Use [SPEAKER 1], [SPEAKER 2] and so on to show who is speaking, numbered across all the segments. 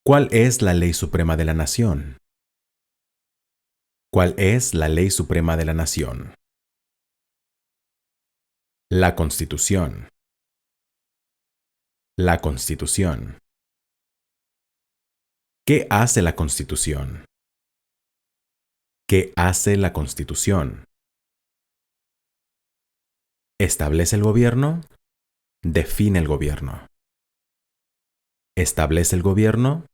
[SPEAKER 1] ¿Cuál es la ley suprema de la nación? ¿Cuál es la ley suprema de la nación? La Constitución. La Constitución. ¿Qué hace la Constitución? ¿Qué hace la Constitución? ¿Establece el gobierno? Define el gobierno. ¿Establece el gobierno?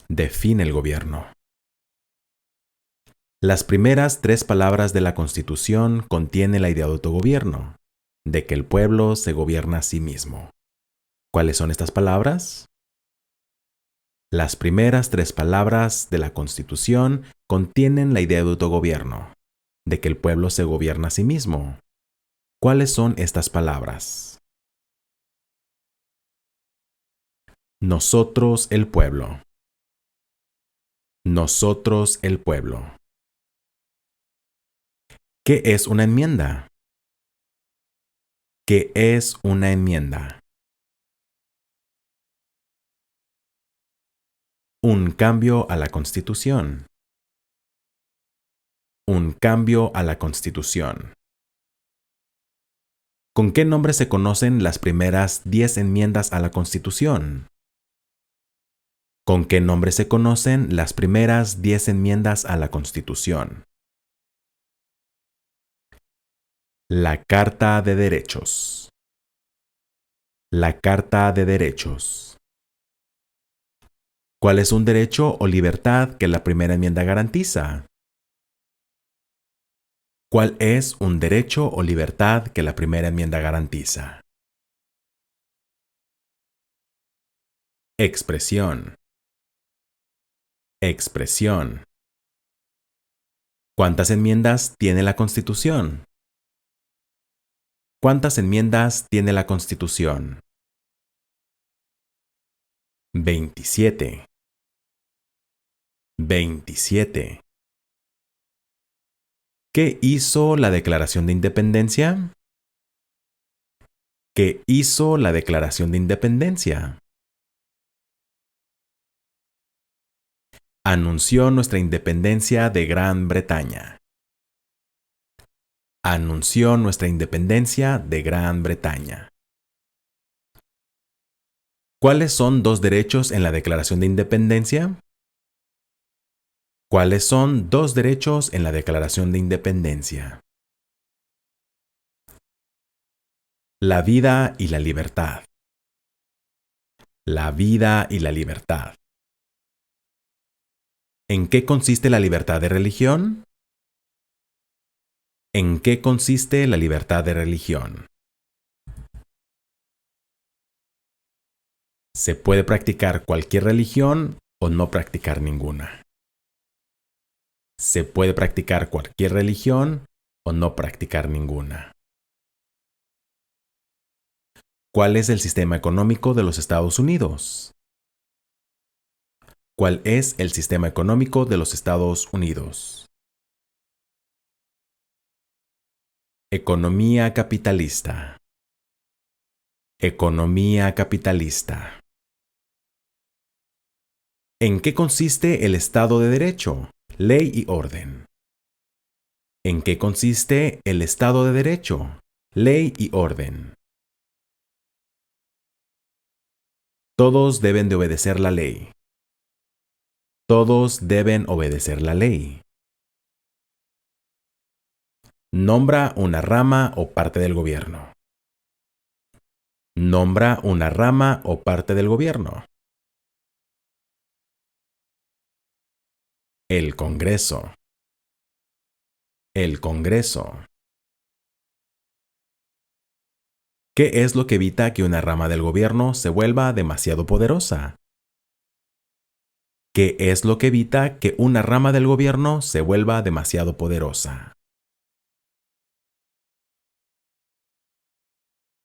[SPEAKER 1] Define el gobierno. Las primeras 3 palabras de la Constitución contienen la idea de autogobierno, de que el pueblo se gobierna a sí mismo. ¿Cuáles son estas palabras? Las primeras 3 palabras de la Constitución contienen la idea de autogobierno, de que el pueblo se gobierna a sí mismo. ¿Cuáles son estas palabras? Nosotros el pueblo. Nosotros el pueblo. ¿Qué es una enmienda? ¿Qué es una enmienda? Un cambio a la Constitución. Un cambio a la Constitución. ¿Con qué nombre se conocen las primeras 10 enmiendas a la Constitución? ¿Con qué nombre se conocen las primeras 10 enmiendas a la Constitución? La Carta de Derechos. La Carta de Derechos. ¿Cuál es un derecho o libertad que la primera enmienda garantiza? ¿Cuál es un derecho o libertad que la primera enmienda garantiza? Expresión. Expresión. ¿Cuántas enmiendas tiene la Constitución? ¿Cuántas enmiendas tiene la Constitución? 27. 27. ¿Qué hizo la Declaración de Independencia? ¿Qué hizo la Declaración de Independencia? Anunció nuestra independencia de Gran Bretaña. Anunció nuestra independencia de Gran Bretaña. ¿Cuáles son 2 derechos en la Declaración de Independencia? ¿Cuáles son 2 derechos en la Declaración de Independencia? La vida y la libertad. La vida y la libertad. ¿En qué consiste la libertad de religión? ¿En qué consiste la libertad de religión? Se puede practicar cualquier religión o no practicar ninguna. Se puede practicar cualquier religión o no practicar ninguna. ¿Cuál es el sistema económico de los Estados Unidos? ¿Cuál es el sistema económico de los Estados Unidos? Economía capitalista. Economía capitalista. ¿En qué consiste el Estado de Derecho, ley y orden? ¿En qué consiste el Estado de Derecho, ley y orden? Todos deben de obedecer la ley. Todos deben obedecer la ley. Nombra una rama o parte del gobierno. Nombra una rama o parte del gobierno. El Congreso. El Congreso. ¿Qué es lo que evita que una rama del gobierno se vuelva demasiado poderosa? ¿Qué es lo que evita que una rama del gobierno se vuelva demasiado poderosa?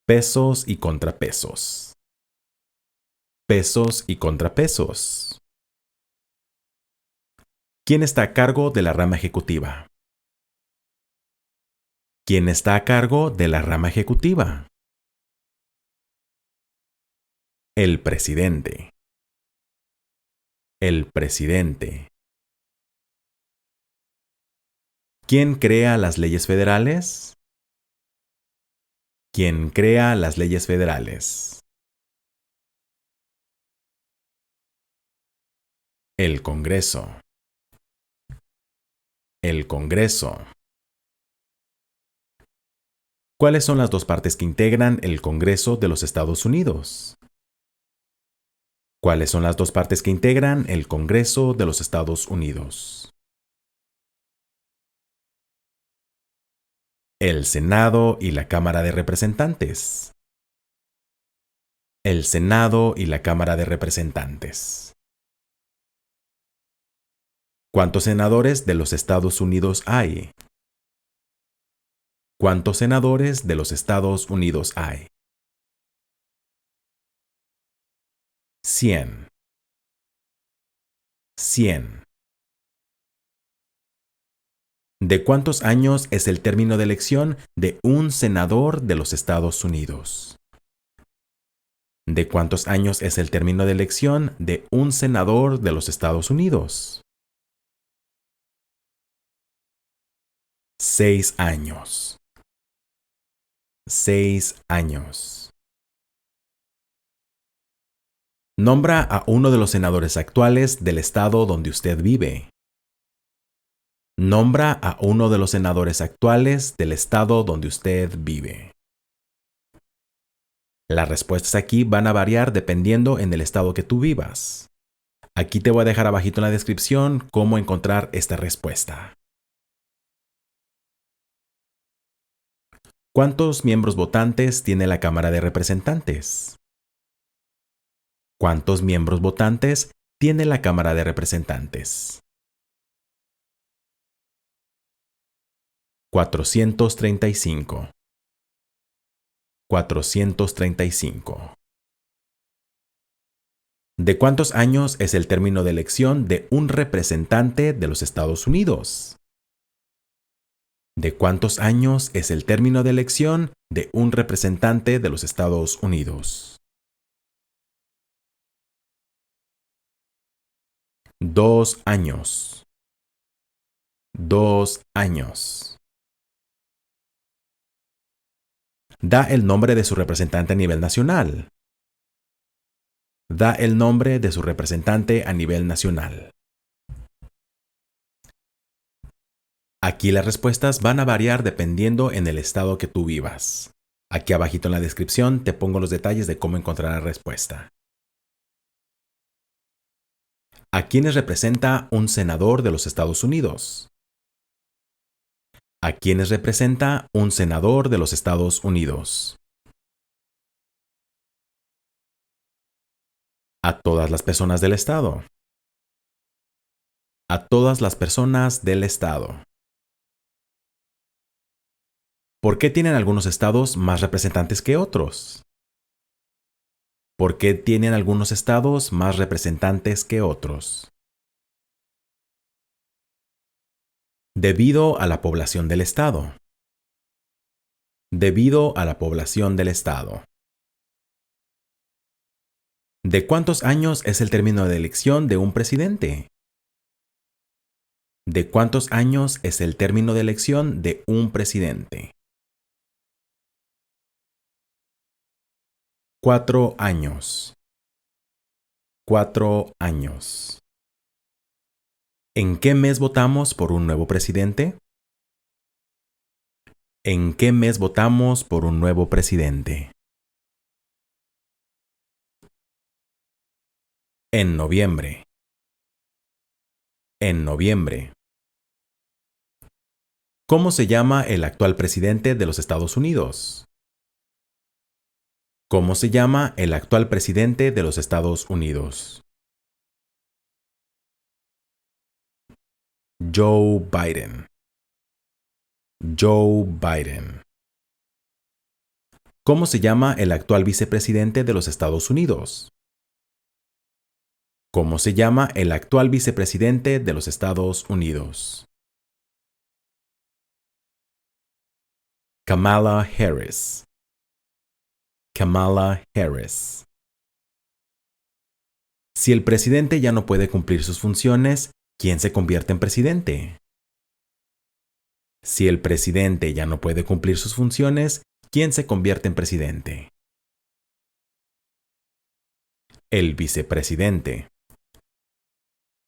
[SPEAKER 1] Pesos y contrapesos. Pesos y contrapesos. ¿Quién está a cargo de la rama ejecutiva? ¿Quién está a cargo de la rama ejecutiva? El presidente. El presidente. ¿Quién crea las leyes federales? ¿Quién crea las leyes federales? El Congreso. El Congreso. ¿Cuáles son las dos partes que integran el Congreso de los Estados Unidos? ¿Cuáles son las dos partes que integran el Congreso de los Estados Unidos? El Senado y la Cámara de Representantes. El Senado y la Cámara de Representantes. ¿Cuántos senadores de los Estados Unidos hay? ¿Cuántos senadores de los Estados Unidos hay? 100. 100. ¿De cuántos años es el término de elección de un senador de los Estados Unidos? ¿De cuántos años es el término de elección de un senador de los Estados Unidos? 6 años. 6 años. Nombra a uno de los senadores actuales del estado donde usted vive. Nombra a uno de los senadores actuales del estado donde usted vive. Las respuestas aquí van a variar dependiendo en el estado que tú vivas. Aquí te voy a dejar abajito en la descripción cómo encontrar esta respuesta. ¿Cuántos miembros votantes tiene la Cámara de Representantes? ¿Cuántos miembros votantes tiene la Cámara de Representantes? 435. 435. ¿De cuántos años es el término de elección de un representante de los Estados Unidos? ¿De cuántos años es el término de elección de un representante de los Estados Unidos? 2 años. 2 años. Da el nombre de su representante a nivel nacional. Da el nombre de su representante a nivel nacional. Aquí las respuestas van a variar dependiendo en el estado que tú vivas. Aquí abajito en la descripción te pongo los detalles de cómo encontrar la respuesta. ¿A quiénes representa un senador de los Estados Unidos? ¿A quiénes representa un senador de los Estados Unidos? A todas las personas del estado. A todas las personas del estado. ¿Por qué tienen algunos estados más representantes que otros? ¿Por qué tienen algunos estados más representantes que otros? Debido a la población del estado. Debido a la población del estado. ¿De cuántos años es el término de elección de un presidente? ¿De cuántos años es el término de elección de un presidente? 4 años. 4 años. ¿En qué mes votamos por un nuevo presidente? ¿En qué mes votamos por un nuevo presidente? En noviembre. En noviembre. ¿Cómo se llama el actual presidente de los Estados Unidos? ¿Cómo se llama el actual presidente de los Estados Unidos? Joe Biden. Joe Biden. ¿Cómo se llama el actual vicepresidente de los Estados Unidos? ¿Cómo se llama el actual vicepresidente de los Estados Unidos? Kamala Harris. Kamala Harris. Si el presidente ya no puede cumplir sus funciones, ¿quién se convierte en presidente? Si el presidente ya no puede cumplir sus funciones, ¿quién se convierte en presidente? El vicepresidente.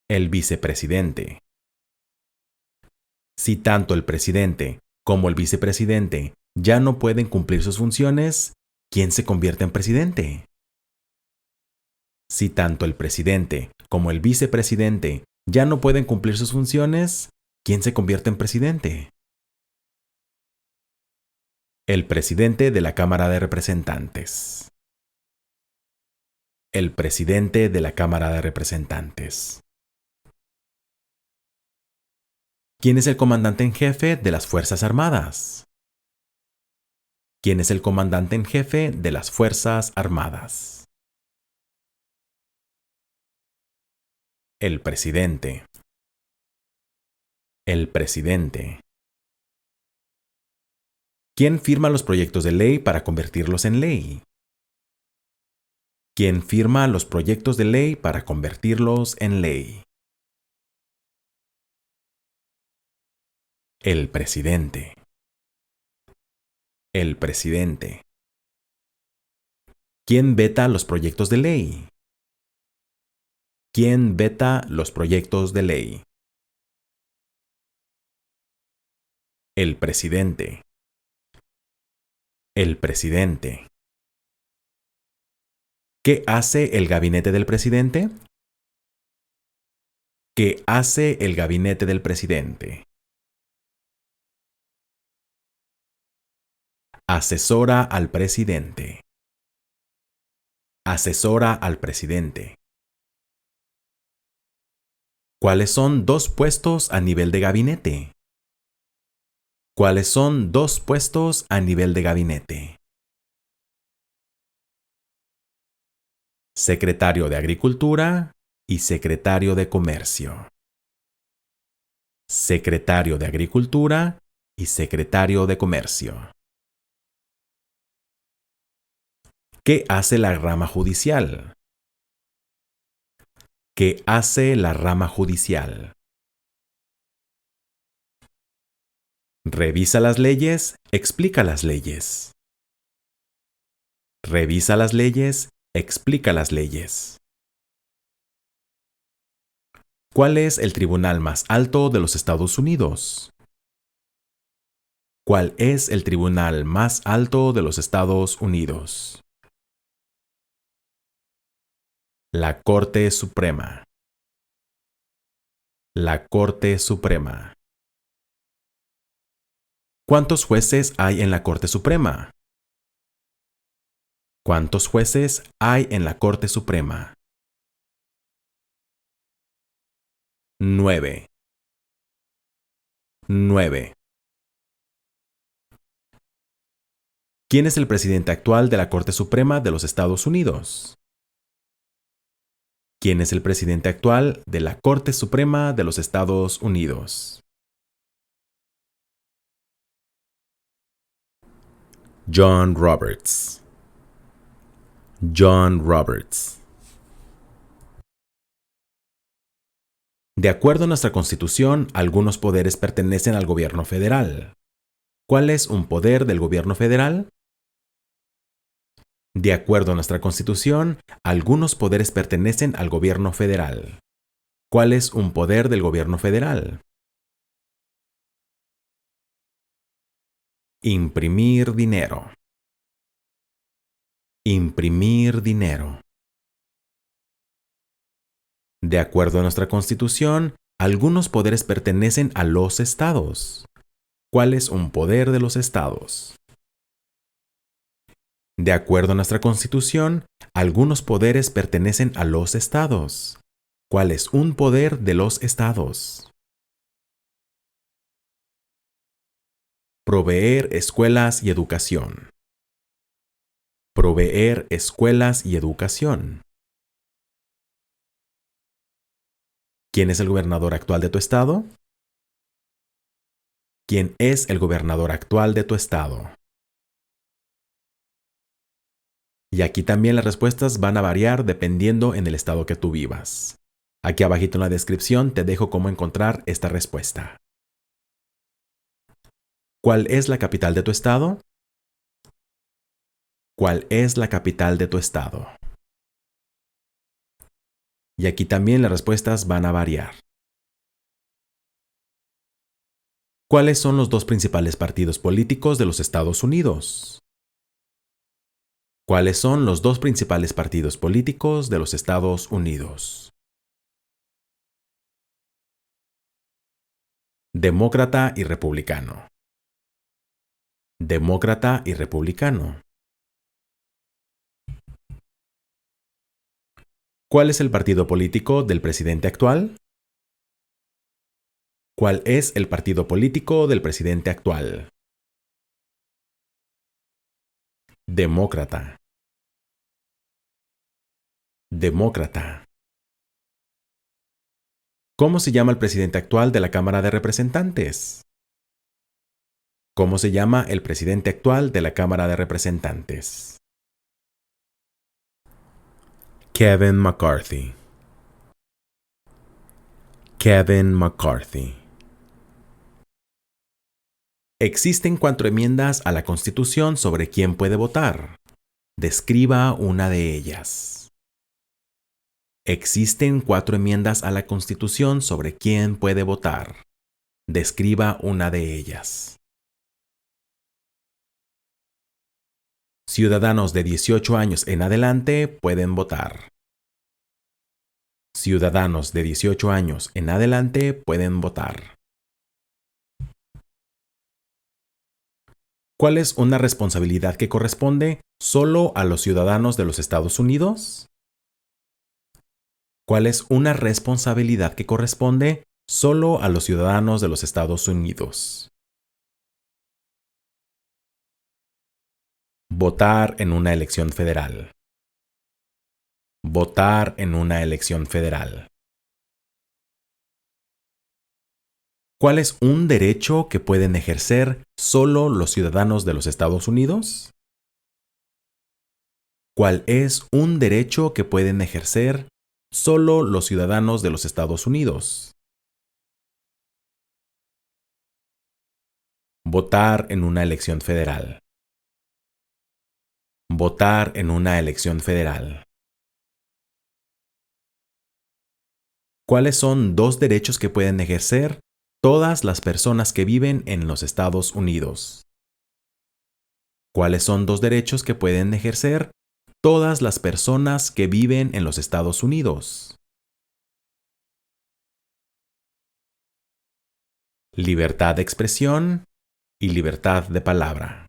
[SPEAKER 1] El vicepresidente. Si tanto el presidente como el vicepresidente ya no pueden cumplir sus funciones, ¿quién se convierte en presidente? Si tanto el presidente como el vicepresidente ya no pueden cumplir sus funciones, ¿quién se convierte en presidente? El presidente de la Cámara de Representantes. El presidente de la Cámara de Representantes. ¿Quién es el comandante en jefe de las Fuerzas Armadas? ¿Quién es el comandante en jefe de las Fuerzas Armadas? El presidente. El presidente. ¿Quién firma los proyectos de ley para convertirlos en ley? ¿Quién firma los proyectos de ley para convertirlos en ley? El presidente. El presidente. ¿Quién veta los proyectos de ley? ¿Quién veta los proyectos de ley? El presidente. El presidente. ¿Qué hace el gabinete del presidente? ¿Qué hace el gabinete del presidente? Asesora al presidente. Asesora al presidente. ¿Cuáles son dos puestos a nivel de gabinete? ¿Cuáles son dos puestos a nivel de gabinete? Secretario de Agricultura y Secretario de Comercio. Secretario de Agricultura y Secretario de Comercio. ¿Qué hace la rama judicial? ¿Qué hace la rama judicial? Revisa las leyes, explica las leyes. Revisa las leyes, explica las leyes. ¿Cuál es el tribunal más alto de los Estados Unidos? ¿Cuál es el tribunal más alto de los Estados Unidos? La Corte Suprema. La Corte Suprema. ¿Cuántos jueces hay en la Corte Suprema? ¿Cuántos jueces hay en la Corte Suprema? 9. 9. ¿Quién es el presidente actual de la Corte Suprema de los Estados Unidos? ¿Quién es el presidente actual de la Corte Suprema de los Estados Unidos? John Roberts. John Roberts. De acuerdo a nuestra Constitución, algunos poderes pertenecen al gobierno federal. ¿Cuál es un poder del gobierno federal? De acuerdo a nuestra Constitución, algunos poderes pertenecen al gobierno federal. ¿Cuál es un poder del gobierno federal? Imprimir dinero. Imprimir dinero. De acuerdo a nuestra Constitución, algunos poderes pertenecen a los estados. ¿Cuál es un poder de los estados? De acuerdo a nuestra Constitución, algunos poderes pertenecen a los estados. ¿Cuál es un poder de los estados? Proveer escuelas y educación. Proveer escuelas y educación. ¿Quién es el gobernador actual de tu estado? ¿Quién es el gobernador actual de tu estado? Y aquí también las respuestas van a variar dependiendo en el estado que tú vivas. Aquí abajito en la descripción te dejo cómo encontrar esta respuesta. ¿Cuál es la capital de tu estado? ¿Cuál es la capital de tu estado? Y aquí también las respuestas van a variar. ¿Cuáles son los dos principales partidos políticos de los Estados Unidos? ¿Cuáles son los dos principales partidos políticos de los Estados Unidos? Demócrata y republicano. Demócrata y republicano. ¿Cuál es el partido político del presidente actual? ¿Cuál es el partido político del presidente actual? Demócrata. Demócrata. ¿Cómo se llama el presidente actual de la Cámara de Representantes? ¿Cómo se llama el presidente actual de la Cámara de Representantes? Kevin McCarthy. Kevin McCarthy. Existen 4 enmiendas a la Constitución sobre quién puede votar. Describa una de ellas. Existen 4 enmiendas a la Constitución sobre quién puede votar. Describa una de ellas. Ciudadanos de 18 años en adelante pueden votar. Ciudadanos de 18 años en adelante pueden votar. ¿Cuál es una responsabilidad que corresponde solo a los ciudadanos de los Estados Unidos? ¿Cuál es una responsabilidad que corresponde solo a los ciudadanos de los Estados Unidos? Votar en una elección federal. Votar en una elección federal. ¿Cuál es un derecho que pueden ejercer solo los ciudadanos de los Estados Unidos? ¿Cuál es un derecho que pueden ejercer solo los ciudadanos de los Estados Unidos? Votar en una elección federal. Votar en una elección federal. ¿Cuáles son 2 derechos que pueden ejercer todas las personas que viven en los Estados Unidos? ¿Cuáles son 2 derechos que pueden ejercer todas las personas que viven en los Estados Unidos? Libertad de expresión y libertad de palabra.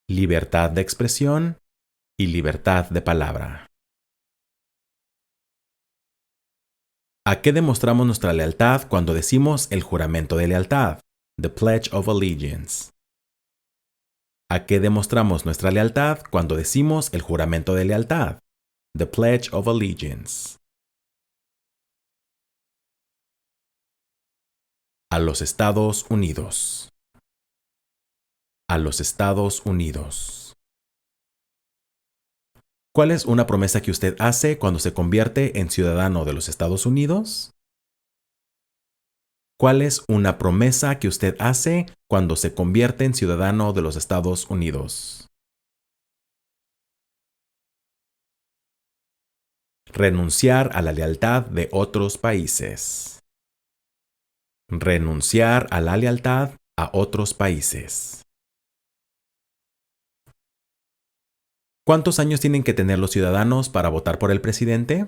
[SPEAKER 1] Libertad de expresión y libertad de palabra. ¿A qué demostramos nuestra lealtad cuando decimos el juramento de lealtad? The Pledge of Allegiance. ¿A qué demostramos nuestra lealtad cuando decimos el juramento de lealtad? The Pledge of Allegiance. A los Estados Unidos. A los Estados Unidos. ¿Cuál es una promesa que usted hace cuando se convierte en ciudadano de los Estados Unidos? ¿Cuál es una promesa que usted hace cuando se convierte en ciudadano de los Estados Unidos? Renunciar a la lealtad de otros países. Renunciar a la lealtad a otros países. ¿Cuántos años tienen que tener los ciudadanos para votar por el presidente?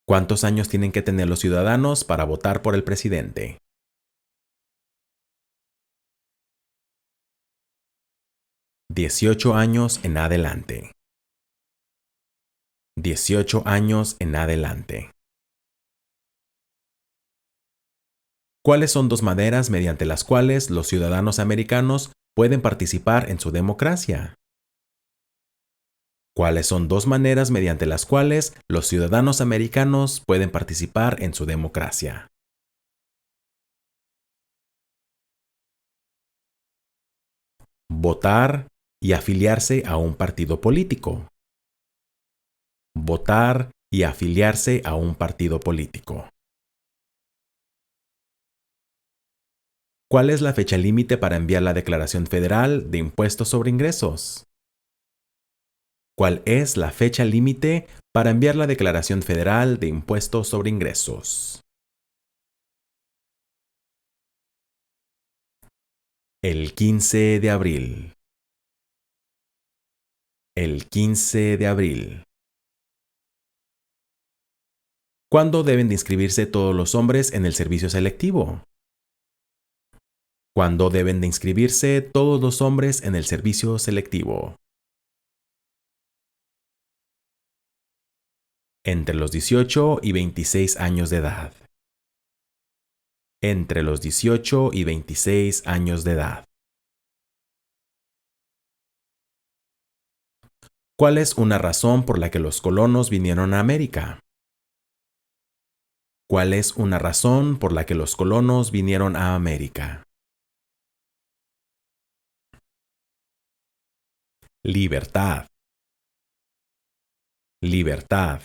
[SPEAKER 1] ¿Cuántos años tienen que tener los ciudadanos para votar por el presidente? 18 años en adelante. 18 años en adelante. ¿Cuáles son 2 maneras mediante las cuales los ciudadanos americanos pueden participar en su democracia? ¿Cuáles son 2 maneras mediante las cuales los ciudadanos americanos pueden participar en su democracia? Votar y afiliarse a un partido político. Votar y afiliarse a un partido político. ¿Cuál es la fecha límite para enviar la Declaración Federal de Impuestos sobre Ingresos? ¿Cuál es la fecha límite para enviar la Declaración Federal de Impuestos sobre Ingresos? El 15 de abril. El 15 de abril. ¿Cuándo deben de inscribirse todos los hombres en el servicio selectivo? ¿Cuándo deben de inscribirse todos los hombres en el servicio selectivo? Entre los 18 y 26 años de edad. Entre los 18 y 26 años de edad. ¿Cuál es una razón por la que los colonos vinieron a América? ¿Cuál es una razón por la que los colonos vinieron a América? Libertad. Libertad.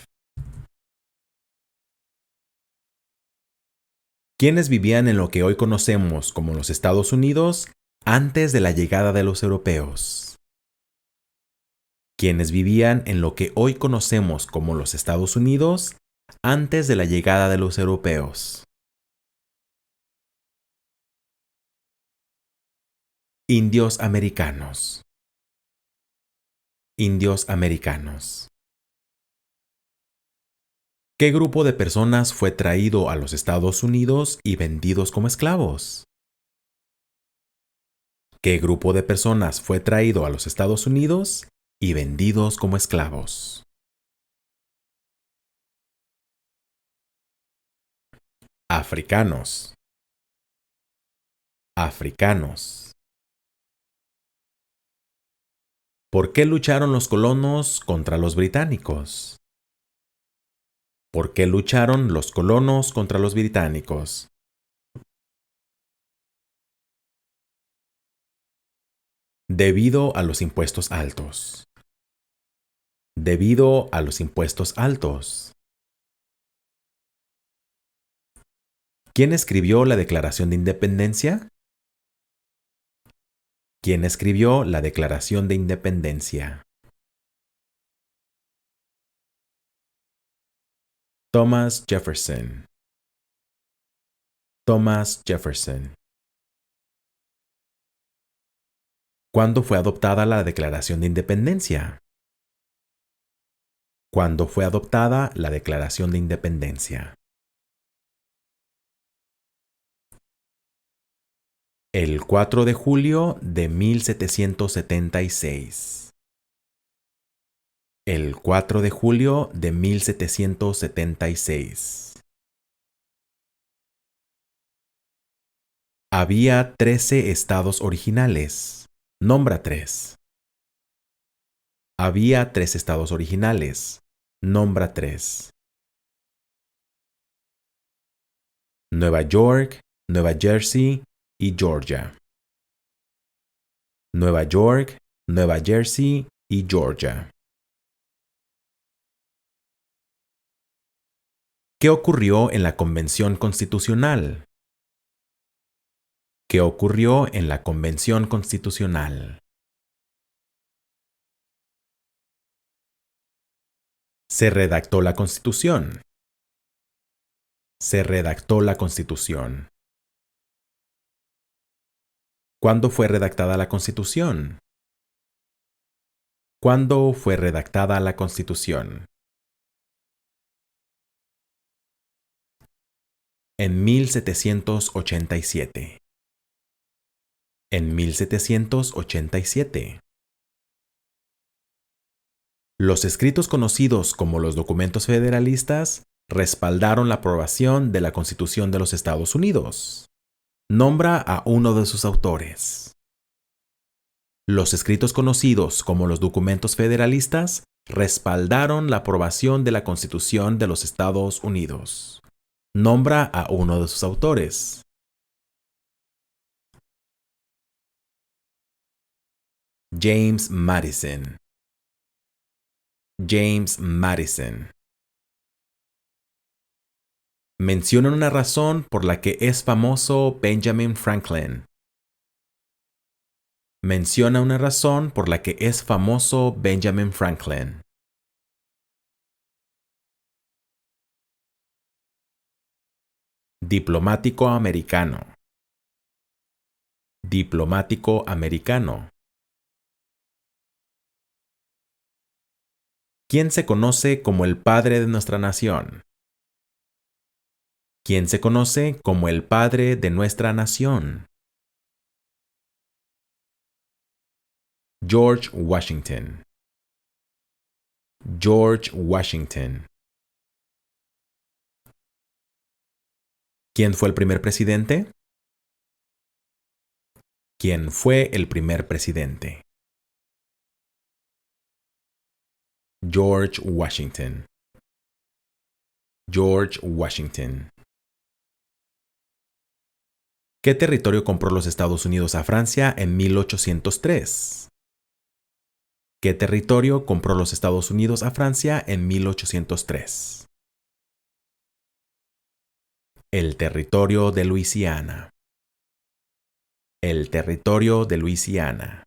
[SPEAKER 1] ¿Quiénes vivían en lo que hoy conocemos como los Estados Unidos antes de la llegada de los europeos? ¿Quiénes vivían en lo que hoy conocemos como los Estados Unidos antes de la llegada de los europeos? Indios americanos. Indios americanos. ¿Qué grupo de personas fue traído a los Estados Unidos y vendidos como esclavos? ¿Qué grupo de personas fue traído a los Estados Unidos y vendidos como esclavos? Africanos. Africanos. ¿Por qué lucharon los colonos contra los británicos? ¿Por qué lucharon los colonos contra los británicos? Debido a los impuestos altos. Debido a los impuestos altos. ¿Quién escribió la Declaración de Independencia? ¿Quién escribió la Declaración de Independencia? Thomas Jefferson. Thomas Jefferson. ¿Cuándo fue adoptada la Declaración de Independencia? ¿Cuándo fue adoptada la Declaración de Independencia? El 4 de julio de 1776. El 4 de julio de 1776. Había 13 estados originales. Nombra 3. Había 3 estados originales. Nombra 3. Nueva York, Nueva Jersey y Georgia. Nueva York, Nueva Jersey y Georgia. ¿Qué ocurrió en la Convención Constitucional? ¿Qué ocurrió en la Convención Constitucional? Se redactó la Constitución. Se redactó la Constitución. ¿Cuándo fue redactada la Constitución? ¿Cuándo fue redactada la Constitución? En 1787. En 1787. Los escritos conocidos como los documentos federalistas respaldaron la aprobación de la Constitución de los Estados Unidos. Nombra a uno de sus autores. Los escritos conocidos como los documentos federalistas respaldaron la aprobación de la Constitución de los Estados Unidos. Nombra a uno de sus autores. James Madison. James Madison. Menciona una razón por la que es famoso Benjamin Franklin. Menciona una razón por la que es famoso Benjamin Franklin. Diplomático americano. Diplomático americano. ¿Quién se conoce como el padre de nuestra nación? ¿Quién se conoce como el padre de nuestra nación? George Washington. George Washington. ¿Quién fue el primer presidente? ¿Quién fue el primer presidente? George Washington. George Washington. ¿Qué territorio compró los Estados Unidos a Francia en 1803? ¿Qué territorio compró los Estados Unidos a Francia en 1803? El territorio de Luisiana. El territorio de Luisiana.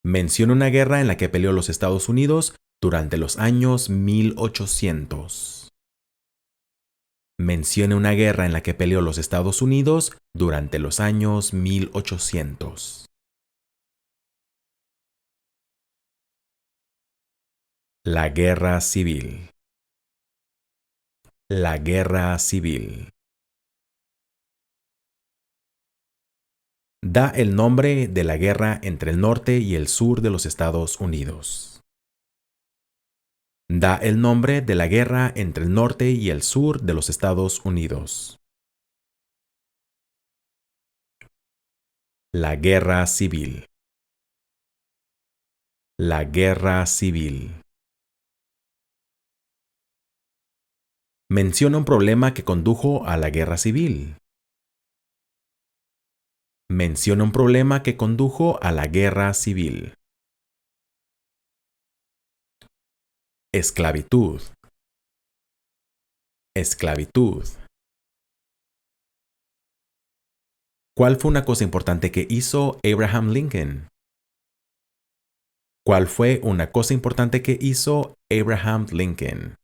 [SPEAKER 1] Menciona una guerra en la que peleó los Estados Unidos durante los años 1800. Menciona una guerra en la que peleó los Estados Unidos durante los años 1800. La Guerra Civil. La Guerra Civil. Da el nombre de la guerra entre el norte y el sur de los Estados Unidos. Da el nombre de la guerra entre el norte y el sur de los Estados Unidos. La Guerra Civil. La Guerra Civil. Menciona un problema que condujo a la Guerra Civil. Menciona un problema que condujo a la Guerra Civil. Esclavitud. Esclavitud. ¿Cuál fue una cosa importante que hizo Abraham Lincoln? ¿Cuál fue una cosa importante que hizo Abraham Lincoln?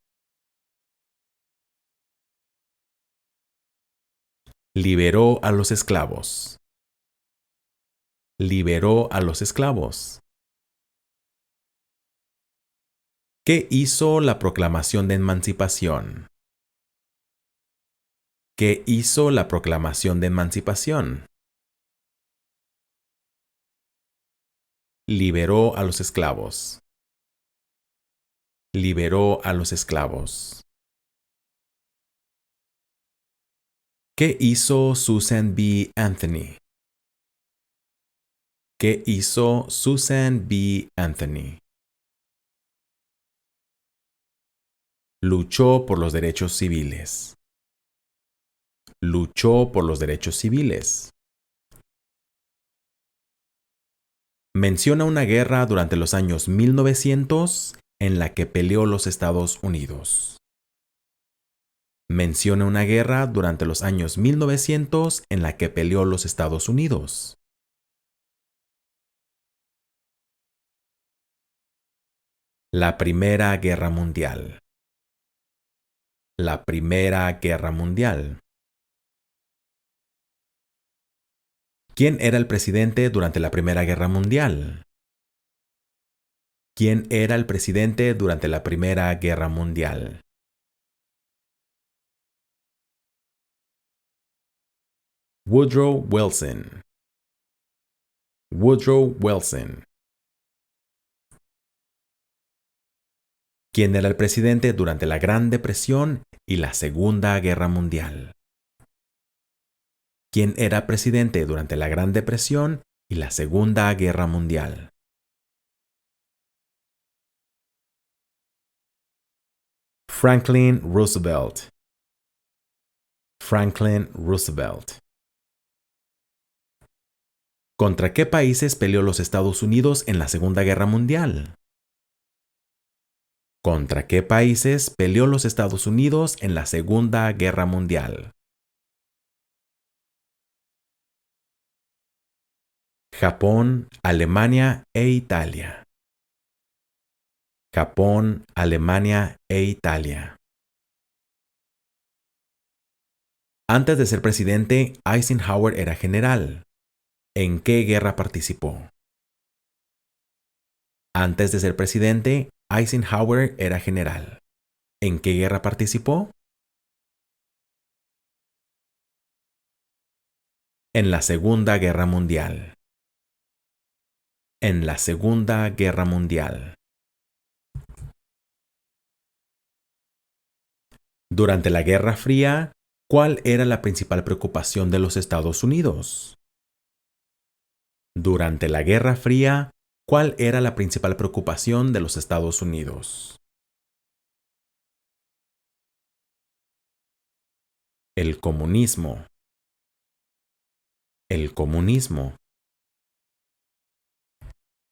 [SPEAKER 1] Liberó a los esclavos. Liberó a los esclavos. ¿Qué hizo la Proclamación de Emancipación? ¿Qué hizo la Proclamación de Emancipación? Liberó a los esclavos. Liberó a los esclavos. ¿Qué hizo Susan B. Anthony? ¿Qué hizo Susan B. Anthony? Luchó por los derechos civiles. Luchó por los derechos civiles. Menciona una guerra durante los años 1900 en la que peleó los Estados Unidos. Menciona una guerra durante los años 1900 en la que peleó los Estados Unidos. La Primera Guerra Mundial. La Primera Guerra Mundial. ¿Quién era el presidente durante la Primera Guerra Mundial? ¿Quién era el presidente durante la Primera Guerra Mundial? Woodrow Wilson. Woodrow Wilson. ¿Quién era el presidente durante la Gran Depresión y la Segunda Guerra Mundial? ¿Quién era presidente durante la Gran Depresión y la Segunda Guerra Mundial? Franklin Roosevelt. Franklin Roosevelt. ¿Contra qué países peleó los Estados Unidos en la Segunda Guerra Mundial? ¿Contra qué países peleó los Estados Unidos en la Segunda Guerra Mundial? Japón, Alemania e Italia. Japón, Alemania e Italia. Antes de ser presidente, Eisenhower era general. ¿En qué guerra participó? Antes de ser presidente, Eisenhower era general. ¿En qué guerra participó? En la Segunda Guerra Mundial. En la Segunda Guerra Mundial. Durante la Guerra Fría, ¿cuál era la principal preocupación de los Estados Unidos? Durante la Guerra Fría, ¿cuál era la principal preocupación de los Estados Unidos? El comunismo. El comunismo.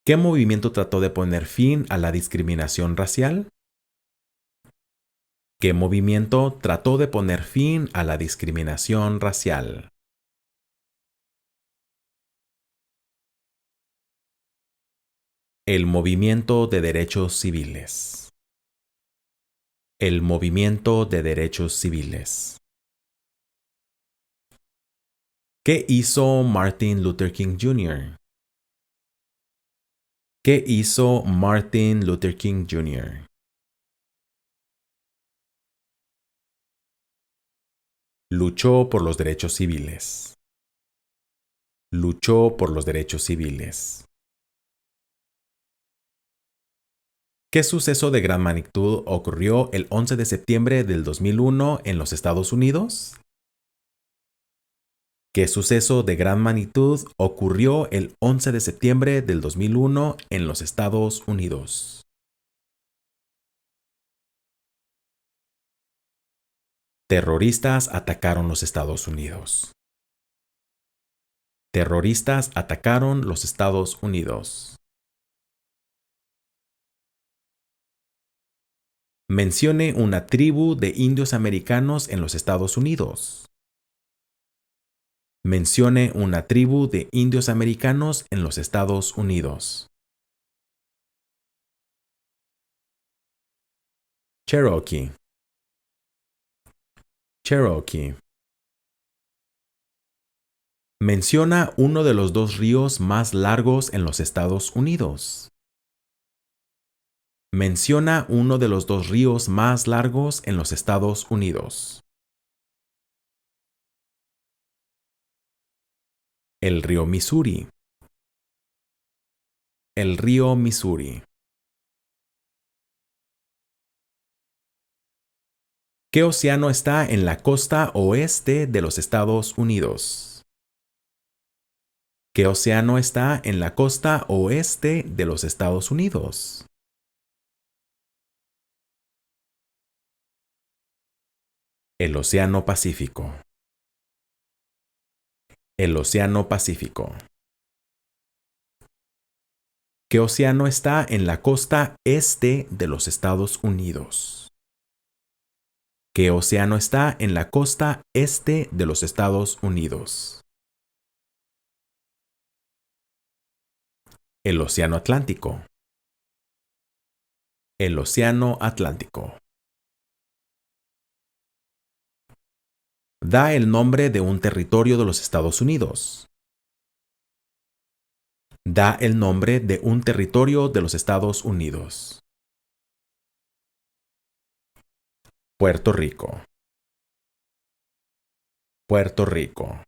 [SPEAKER 1] ¿Qué movimiento trató de poner fin a la discriminación racial? ¿Qué movimiento trató de poner fin a la discriminación racial? El movimiento de derechos civiles. El movimiento de derechos civiles. ¿Qué hizo Martin Luther King Jr.? ¿Qué hizo Martin Luther King Jr.? Luchó por los derechos civiles. Luchó por los derechos civiles. ¿Qué suceso de gran magnitud ocurrió el 11 de septiembre del 2001 en los Estados Unidos? ¿Qué suceso de gran magnitud ocurrió el 11 de septiembre del 2001 en los Estados Unidos? Terroristas atacaron los Estados Unidos. Terroristas atacaron los Estados Unidos. Mencione una tribu de indios americanos en los Estados Unidos. Mencione una tribu de indios americanos en los Estados Unidos. Cherokee. Cherokee. Menciona uno de los dos ríos más largos en los Estados Unidos. Menciona uno de los dos ríos más largos en los Estados Unidos. El río Missouri. El río Missouri. ¿Qué océano está en la costa oeste de los Estados Unidos? ¿Qué océano está en la costa oeste de los Estados Unidos? El Océano Pacífico. El Océano Pacífico. ¿Qué océano está en la costa este de los Estados Unidos? ¿Qué océano está en la costa este de los Estados Unidos? El Océano Atlántico. El Océano Atlántico. Da el nombre de un territorio de los Estados Unidos. Da el nombre de un territorio de los Estados Unidos. Puerto Rico. Puerto Rico.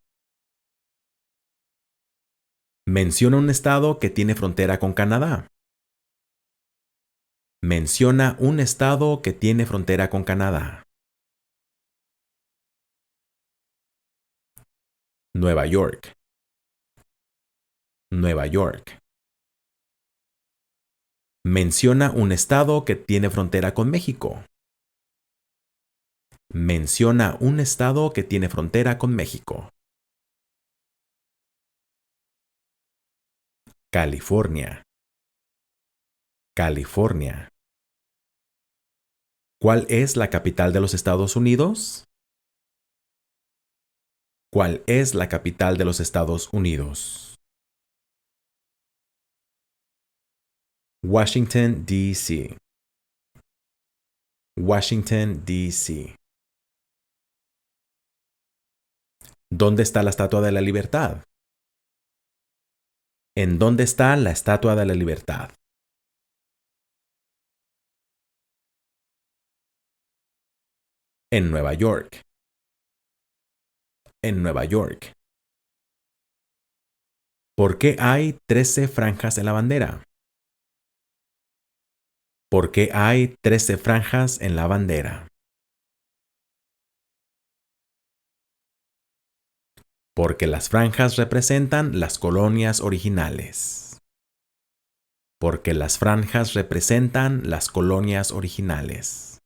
[SPEAKER 1] Menciona un estado que tiene frontera con Canadá. Menciona un estado que tiene frontera con Canadá. Nueva York. Nueva York. Menciona un estado que tiene frontera con México. Menciona un estado que tiene frontera con México. California. California. ¿Cuál es la capital de los Estados Unidos? ¿Cuál es la capital de los Estados Unidos? Washington, D.C. Washington, D.C. ¿Dónde está la Estatua de la Libertad? ¿En dónde está la Estatua de la Libertad? En Nueva York. En Nueva York. ¿Por qué hay 13 franjas en la bandera? ¿Por qué hay 13 franjas en la bandera? Porque las franjas representan las colonias originales. Porque las franjas representan las colonias originales.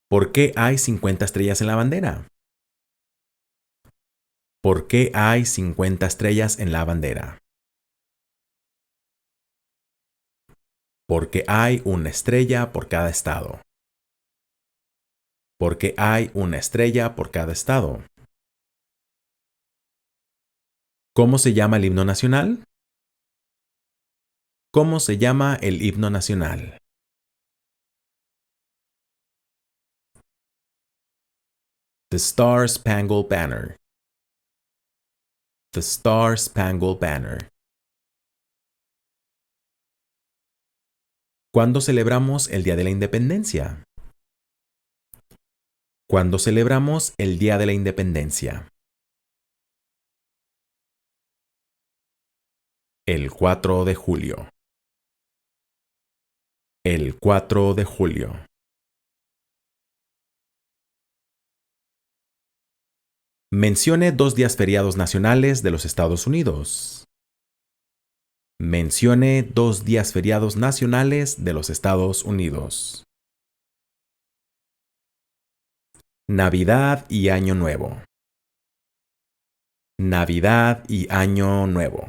[SPEAKER 1] ¿Por qué hay 50 estrellas en la bandera? ¿Por qué hay 50 estrellas en la bandera? Porque hay una estrella por cada estado. Porque hay una estrella por cada estado. ¿Cómo se llama el himno nacional? ¿Cómo se llama el himno nacional? The Star Spangled Banner. The Star Spangled Banner. ¿Cuándo celebramos el Día de la Independencia? ¿Cuándo celebramos el Día de la Independencia? El 4 de julio. El 4 de julio. Mencione 2 días feriados nacionales de los Estados Unidos. Mencione 2 días feriados nacionales de los Estados Unidos. Navidad y Año Nuevo. Navidad y Año Nuevo.